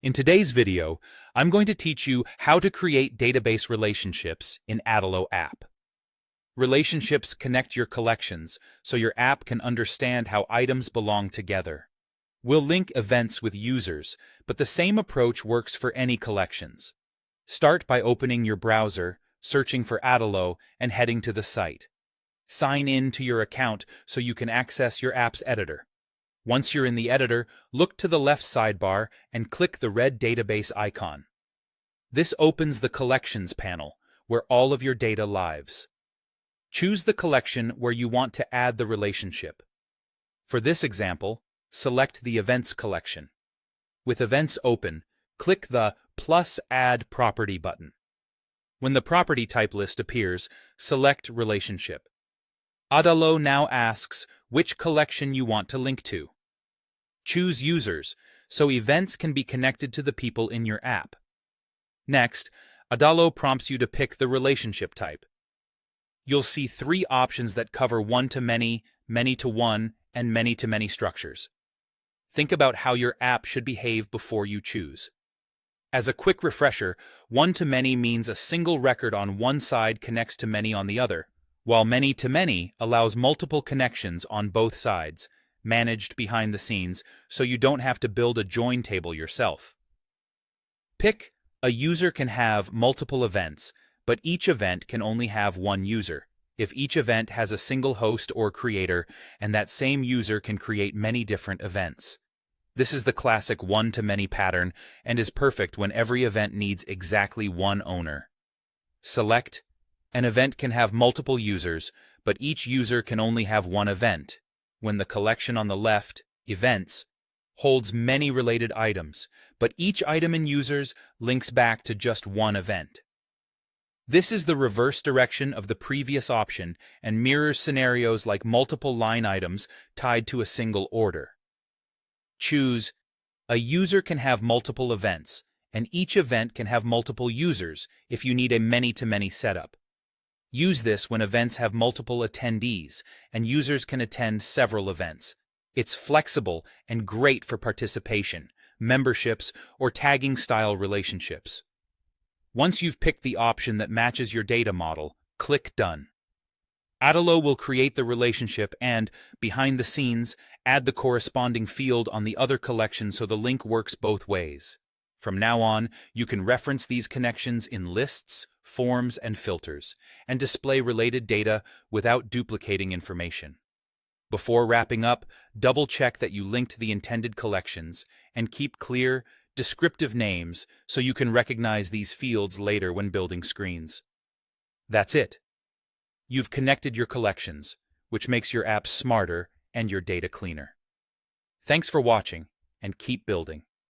In today's video, I'm going to teach you how to create database relationships in Adalo app. Relationships connect your collections so your app can understand how items belong together. We'll link events with users, but the same approach works for any collections. Start by opening your browser, searching for Adalo, and heading to the site. Sign in to your account so you can access your app's editor. Once you're in the editor, look to the left sidebar and click the red database icon. This opens the Collections panel, where all of your data lives. Choose the collection where you want to add the relationship. For this example, select the Events collection. With Events open, click the plus Add Property button. When the property type list appears, select Relationship. Adalo now asks which collection you want to link to. Choose Users, so events can be connected to the people in your app. Next, Adalo prompts you to pick the relationship type. You'll see three options that cover one-to-many, many-to-one, and many-to-many structures. Think about how your app should behave before you choose. As a quick refresher, one-to-many means a single record on one side connects to many on the other, while many-to-many allows multiple connections on both sides, managed behind the scenes so you don't have to build a join table yourself. Pick a user can have multiple events, but each event can only have one user. If each event has a single host or creator, and that same user can create many different events. This is the classic one-to-many pattern and is perfect when every event needs exactly one owner. Select an event can have multiple users, but each user can only have one event. When the collection on the left, Events, holds many related items, but each item in Users links back to just one event. This is the reverse direction of the previous option and mirrors scenarios like multiple line items tied to a single order. Choose a user can have multiple events, and each event can have multiple users if you need a many-to-many setup. Use this when events have multiple attendees and users can attend several events. It's flexible and great for participation, memberships, or tagging style relationships. Once you've picked the option that matches your data model, click Done. Adalo will create the relationship and, behind the scenes, add the corresponding field on the other collection so the link works both ways. From now on, you can reference these connections in lists, forms, and filters, and display related data without duplicating information. Before wrapping up, double-check that you linked the intended collections, and keep clear, descriptive names so you can recognize these fields later when building screens. That's it. You've connected your collections, which makes your app smarter and your data cleaner. Thanks for watching, and keep building.